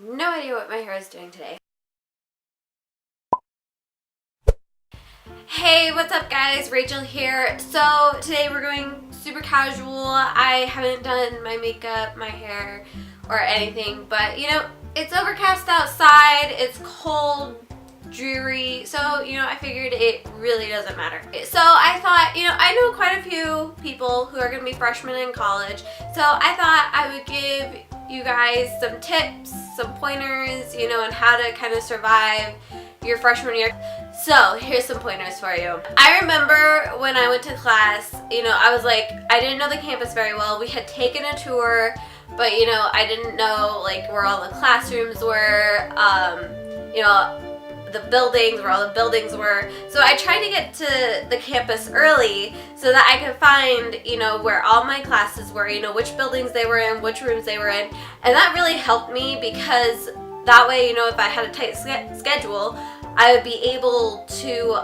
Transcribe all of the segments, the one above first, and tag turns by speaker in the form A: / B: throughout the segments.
A: No idea what my hair is doing today. Hey, what's up guys? Rachel here. So today we're going super casual. I haven't done my makeup, my hair, or anything, but you know, it's overcast outside, it's cold, dreary, so I figured it really doesn't matter. So I thought, I know quite a few people who are going to be freshmen in college, so I thought I would give you guys some tips, some pointers, on how to kind of survive your freshman year. So here's some pointers for you. I remember when I went to class, I was like, I didn't know the campus very well. We had taken a tour, but I didn't know like where all the classrooms were, the buildings, where all the buildings were. So I tried to get to the campus early so that I could find, where all my classes were, which buildings they were in, which rooms they were in. And that really helped me because that way, if I had a tight schedule, I would be able to,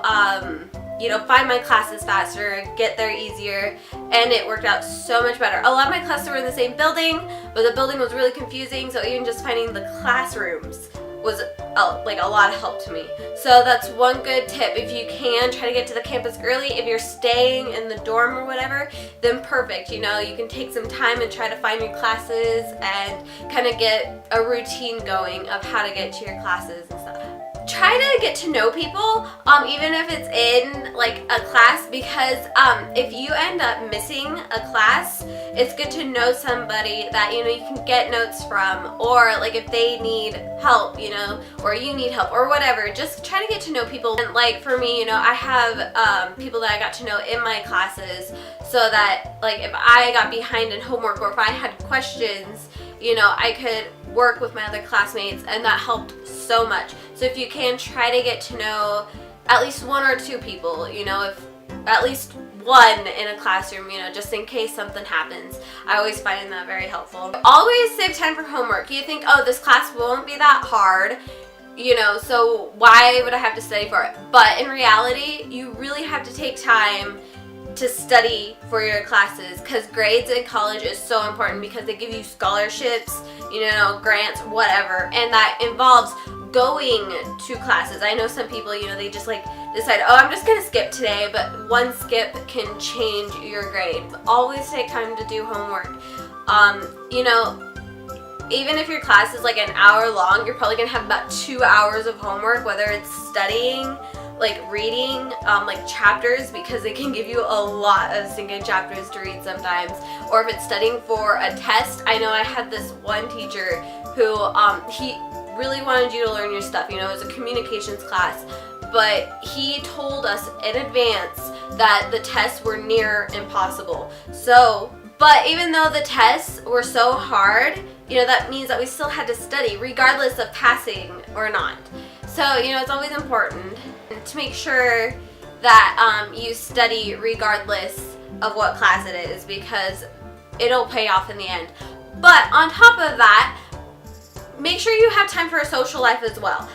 A: find my classes faster, get there easier, and it worked out so much better. A lot of my classes were in the same building, but the building was really confusing, so even just finding the classrooms was a lot of help to me. So that's one good tip. If you can, try to get to the campus early. If you're staying in the dorm or whatever, then perfect. You can take some time and try to find your classes and kind of get a routine going of how to get to your classes and stuff. Try to get to know people, even if it's in like a class, because if you end up missing a class, it's good to know somebody that you can get notes from, or like if they need help, or you need help or whatever. Just try to get to know people. And like for me, I have people that I got to know in my classes, so that like if I got behind in homework or if I had questions, I could work with my other classmates, and that helped so much. So if you can, try to get to know at least one or two people, if at least one in a classroom, just in case something happens. I always find that very helpful. Always save time for homework. You think, oh, this class won't be that hard, so why would I have to study for it? But in reality, you really have to take time to study for your classes, because grades in college is so important because they give you scholarships, grants, whatever, and that involves going to classes. I know some people, they just like decide, oh, I'm just gonna skip today, but one skip can change your grade. Always take time to do homework. Even if your class is like an hour long, you're probably gonna have about 2 hours of homework, whether it's studying, like reading, like chapters, because they can give you a lot of single chapters to read sometimes, or if it's studying for a test. I know I had this one teacher who, he really wanted you to learn your stuff, it was a communications class, but he told us in advance that the tests were near impossible. So, but even though the tests were so hard, that means that we still had to study regardless of passing or not. So, it's always important to make sure that you study regardless of what class it is, because it'll pay off in the end. But on top of that, make sure you have time for a social life as well.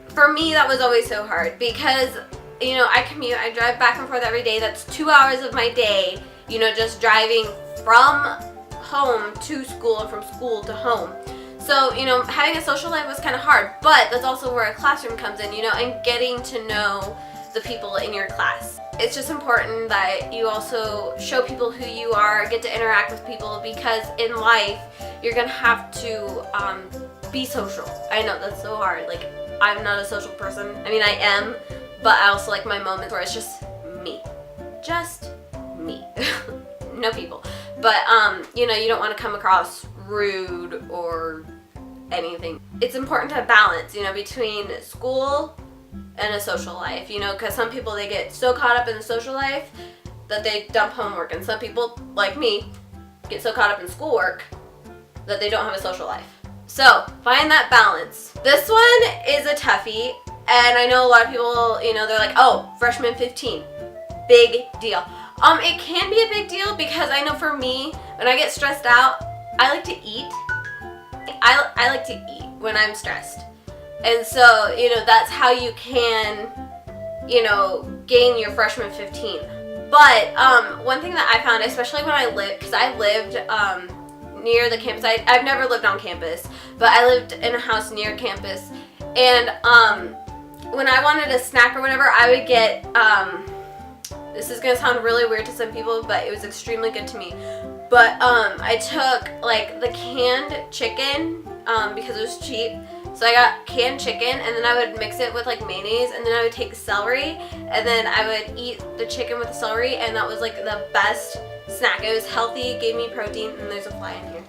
A: For me, that was always so hard because, I commute, I drive back and forth every day. That's 2 hours of my day, just driving from home to school and from school to home. So, having a social life was kind of hard, but that's also where a classroom comes in, and getting to know the people in your class. It's just important that you also show people who you are, get to interact with people, because in life, you're going to have to be social. I know, that's so hard. Like, I'm not a social person. I mean, I am, but I also like my moments where it's just me. Just me. No people. But, you don't want to come across rude or anything. It's important to have balance, between school and a social life, because some people, they get so caught up in the social life that they dump homework, and some people, like me, get so caught up in schoolwork that they don't have a social life. So, find that balance. This one is a toughie, and I know a lot of people, they're like, oh, freshman 15, big deal. It can be a big deal because I know for me, when I get stressed out, I like to eat. I like to eat when I'm stressed. And so, that's how you can, gain your freshman 15. But one thing that I found, especially when I lived, because I lived near the campus. I've never lived on campus, but I lived in a house near campus. And when I wanted a snack or whatever, I would get, this is gonna sound really weird to some people, but it was extremely good to me. But I took like the canned chicken because it was cheap. So I got canned chicken, and then I would mix it with like mayonnaise, and then I would take celery, and then I would eat the chicken with the celery, and that was like the best snack. It was healthy, gave me protein, and there's a fly in here.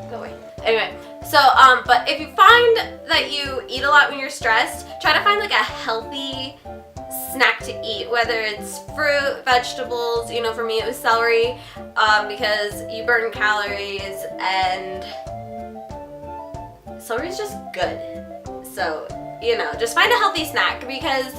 A: Go away. Anyway, so but if you find that you eat a lot when you're stressed, try to find like a healthy snack to eat, whether it's fruit, vegetables. You know, for me it was celery, because you burn calories, and celery is just good. So, you know, just find a healthy snack, because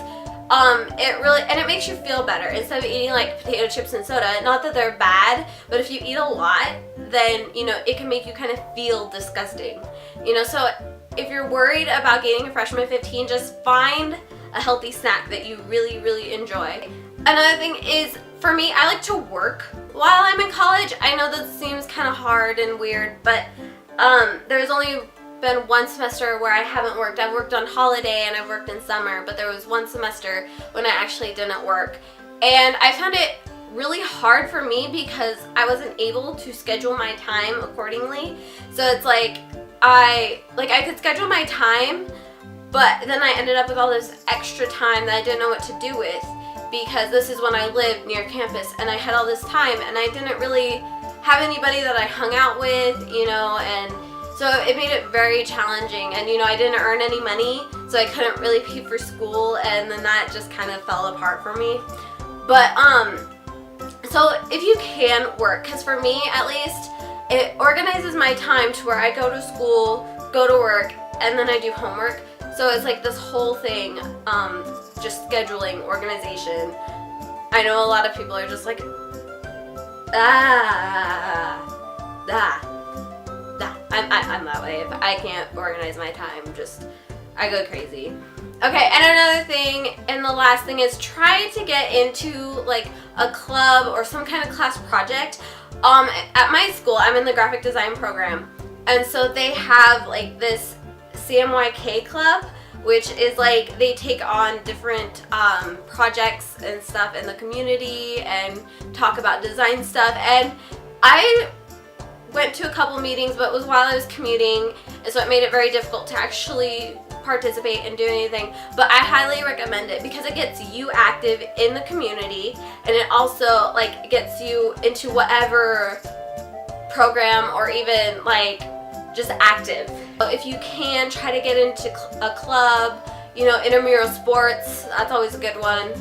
A: it makes you feel better instead of eating like potato chips and soda. Not that they're bad, but if you eat a lot, then, you know, it can make you kind of feel disgusting. You know, so if you're worried about gaining a freshman 15, just find a healthy snack that you really, really enjoy. Another thing is, for me, I like to work while I'm in college. I know that seems kind of hard and weird, but there's only been one semester where I haven't worked. I've worked on holiday and I've worked in summer, but there was one semester when I actually didn't work. And I found it really hard for me because I wasn't able to schedule my time accordingly. So it's like I could schedule my time, but then I ended up with all this extra time that I didn't know what to do with, because this is when I lived near campus and I had all this time and I didn't really have anybody that I hung out with, you know, and so it made it very challenging. And, you know, I didn't earn any money, so I couldn't really pay for school, and then that just kind of fell apart for me. But, so if you can work, because for me, at least, it organizes my time to where I go to school, go to work, and then I do homework. So it's like this whole thing, just scheduling, organization. I know a lot of people are just like, I'm that way. If I can't organize my time, I go crazy. Okay, and another thing, and the last thing is, try to get into like a club or some kind of class project. At my school, I'm in the graphic design program, and so they have like this CMYK club, which is like they take on different projects and stuff in the community and talk about design stuff. And I went to a couple meetings, but it was while I was commuting, and so it made it very difficult to actually participate and do anything. But I highly recommend it because it gets you active in the community, and it also like gets you into whatever program or even like just active. So if you can, try to get into a club, you know, intramural sports, that's always a good one.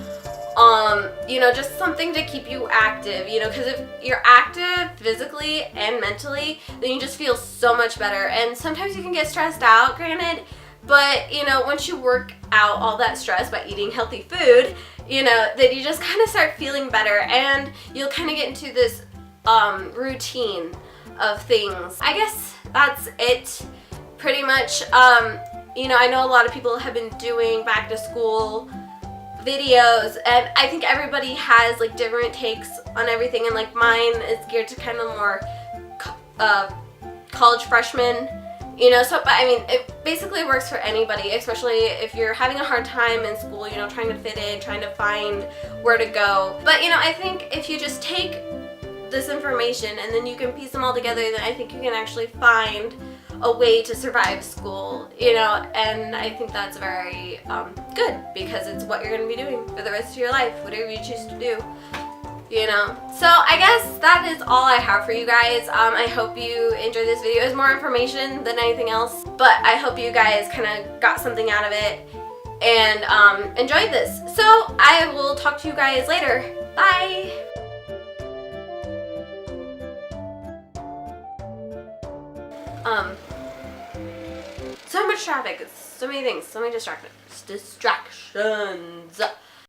A: You know, just something to keep you active, you know, because if you're active physically and mentally, then you just feel so much better. And sometimes you can get stressed out, granted, but, you know, once you work out all that stress by eating healthy food, you know, then you just kind of start feeling better, and you'll kind of get into this routine of things. I guess that's it, pretty much. You know, I know a lot of people have been doing back to school videos, and I think everybody has like different takes on everything, and like mine is geared to kind of more college freshmen, you know. So, but I mean, it basically works for anybody, especially if you're having a hard time in school, you know, trying to fit in, trying to find where to go. But, you know, I think if you just take this information and then you can piece them all together, then I think you can actually find a way to survive school, you know, and I think that's very good, because it's what you're going to be doing for the rest of your life, whatever you choose to do, you know. So I guess that is all I have for you guys. I hope you enjoyed this video. It's more information than anything else, but I hope you guys kind of got something out of it and enjoyed this. So I will talk to you guys later. Bye! So much traffic, so many things, so many distractions.